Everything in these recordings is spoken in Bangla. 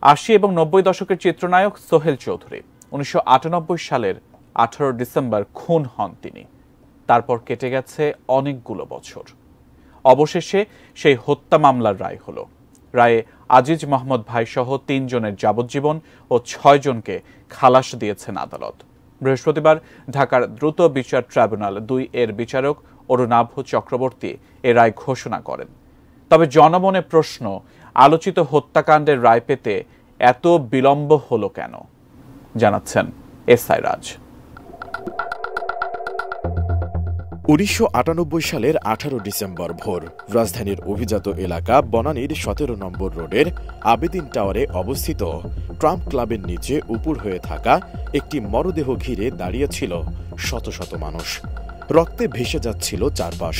৮০ এবং ৯০ দশকের চিত্রনায়ক সোহেল চৌধুরী ১৯৯৮ সালের ১৮ ডিসেম্বর খুন হন তিনি। তারপর কেটে গেছে অনেকগুলো বছর। অবশেষে সেই হত্যা মামলার রায় হলো। রায়ে আজিজ মোহাম্মদ ভাইসহ ৩ জনের যাবজ্জীবন ও ৬ জনকে খালাস দিয়েছেন আদালত। বৃহস্পতিবার ঢাকার দ্রুত বিচার ট্রাইব্যুনাল ২ এর বিচারক অরুণাভ চক্রবর্তী এ রায় ঘোষণা করেন। তবে জনমনে প্রশ্ন, আলোচিত হত্যাকাণ্ডের রায় পেতে এত বিলম্ব হলো কেন? জানাচ্ছেন এসআই রাজ। ১৯৯৮ সালের ১৮ ডিসেম্বর ভোর রাজধানীর অভিজাত এলাকা বনানীর ১৭ নম্বর রোডের আবেদিন টাওয়ারে অবস্থিত ট্রাম্প ক্লাবের নিচে উপুড় হয়ে থাকা একটি মরদেহ ঘিরে দাঁড়িয়েছিল শত শত মানুষ। রক্তে ভেসে যাচ্ছিল চারপাশ।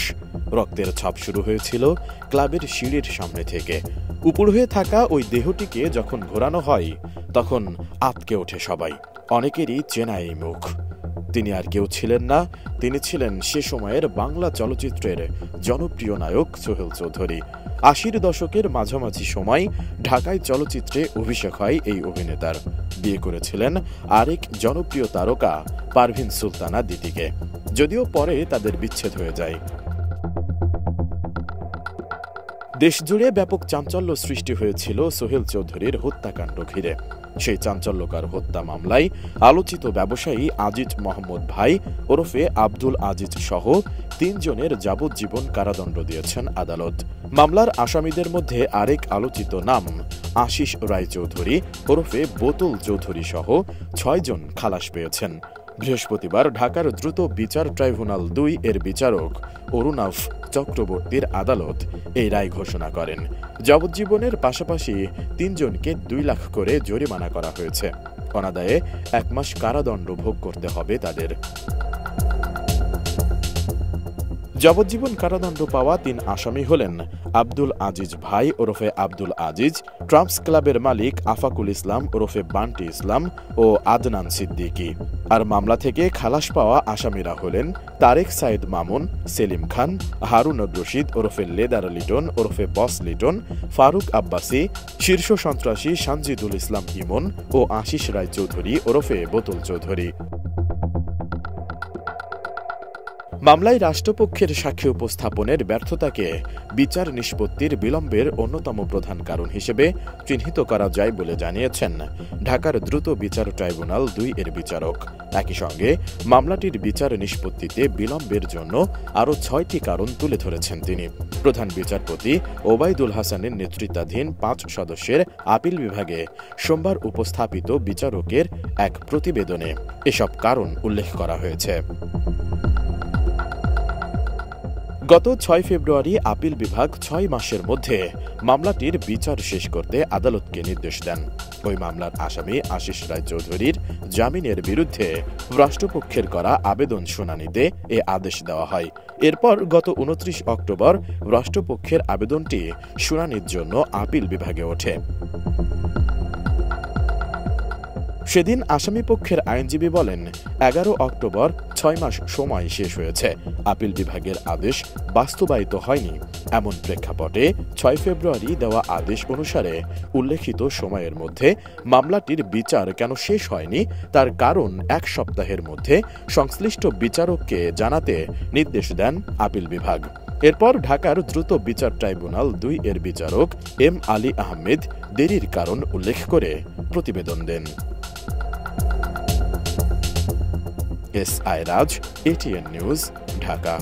রক্তের ছাপ শুরু হয়েছিল ক্লাবের সিঁড়ির সামনে থেকে। উপুড় হয়ে থাকা ওই দেহটিকে যখন ঘোরানো হয় তখন আঁতকে ওঠে সবাই। অনেকেরই চেনা এই মুখ। তিনি আর কেউ ছিলেন না, তিনি ছিলেন সে সময়ের বাংলা চলচ্চিত্রের জনপ্রিয় নায়ক সোহেল চৌধুরী। ৮০ দশকের মাঝামাঝি সময় ঢাকায় চলচ্চিত্রে অভিষেক হয় এই অভিনেতার। বিয়ে করেছিলেন আরেক জনপ্রিয় তারকা পারভিন সুলতানা দিদিকে, যদিও পরে তাদের বিচ্ছেদ হয়ে যায়। দেশজুড়ে ব্যাপক চাঞ্চল্য সৃষ্টি হয়েছিল সোহেল চৌধুরীর হত্যাকাণ্ড ঘিরে। সেই চাঞ্চল্যকর হত্যা মামলায় আলোচিত ব্যবসায়ী আজিজ মোহাম্মদ ভাই ওরফে আব্দুল আজিজ সহ ৩ জনের যাবজ্জীবন কারাদণ্ড দিয়েছেন আদালত। মামলার আসামিদের মধ্যে আরেক আলোচিত নাম আশিস রায়চৌধুরী ওরফে বোতল চৌধুরী সহ ৬ জন খালাস পেয়েছেন। বৃহস্পতিবার ঢাকার দ্রুত বিচার ট্রাইব্যুনাল ২ এর বিচারক অরুণাভ চক্রবর্তীর আদালত এই রায় ঘোষণা করেন। যাবজ্জীবনের পাশাপাশি ৩ জনকে ২ লাখ করে জরিমানা করা হয়েছে। অনাদায়ে ১ মাস কারাদণ্ড ভোগ করতে হবে তাদের। যাবজ্জীবন কারাদণ্ড পাওয়া ৩ আসামি হলেন আব্দুল আজিজ ভাই ওরফে আব্দুল আজিজ, ট্রাম্পস ক্লাবের মালিক আফাকুল ইসলাম ওরফে বান্টি ইসলাম ও আদনান সিদ্দিকী। আর মামলা থেকে খালাস পাওয়া আসামিরা হলেন তারেক সাইদ মামুন, সেলিম খান, হারুন রশিদ ওরফে লেদার লিটন ওরফে বস লিটন, ফারুক আব্বাসী, শীর্ষ সন্ত্রাসী সানজিদুল ইসলাম ইমন ও আশিস রায়চৌধুরী ওরফে বোতল চৌধুরী। মামলায় রাষ্ট্রপক্ষের সাক্ষী উপস্থাপনের ব্যর্থতাকে বিচার নিষ্পত্তির বিলম্বের অন্যতম প্রধান কারণ হিসেবে চিহ্নিত করা যায় বলে জানিয়েছেন ঢাকার দ্রুত বিচার ট্রাইব্যুনাল ২ এর বিচারক। একই সঙ্গে মামলাটির বিচার নিষ্পত্তিতে বিলম্বের জন্য আরও ৬টি কারণ তুলে ধরেছেন তিনি। প্রধান বিচারপতি ওবায়দুল হাসানের নেতৃত্বাধীন ৫ সদস্যের আপিল বিভাগে সোমবার উপস্থাপিত বিচারকের এক প্রতিবেদনে এসব কারণ উল্লেখ করা হয়েছে। গত ৬ ফেব্রুয়ারি আপিল বিভাগ ৬ মাসের মধ্যে মামলাটির বিচার শেষ করতে আদালতকে নির্দেশ দেন। ওই মামলার আসামি আশিস রায়চৌধুরীর জামিনের বিরুদ্ধে রাষ্ট্রপক্ষের করা আবেদন শুনানিতে এ আদেশ দেওয়া হয়। এরপর গত ২৯ অক্টোবর রাষ্ট্রপক্ষের আবেদনটি শুনানির জন্য আপিল বিভাগে ওঠে। সেদিন আসামিপক্ষের আইনজীবী বলেন, ১১ অক্টোবর ৬ মাস সময় শেষ হয়েছে, আপিল বিভাগের আদেশ বাস্তবায়িত হয়নি। এমন প্রেক্ষাপটে ৬ ফেব্রুয়ারি দেওয়া আদেশ অনুসারে উল্লেখিত সময়ের মধ্যে মামলাটির বিচার কেন শেষ হয়নি তার কারণ ১ সপ্তাহের মধ্যে সংশ্লিষ্ট বিচারককে জানাতে নির্দেশ দেন আপিল বিভাগ। এরপর ঢাকার দ্রুত বিচার ট্রাইব্যুনাল ২ এর বিচারক এম আলী আহমেদ দেরির কারণ উল্লেখ করে প্রতিবেদন দেন। এসআই রাজ, এটিএন নিউজ, ঢাকা।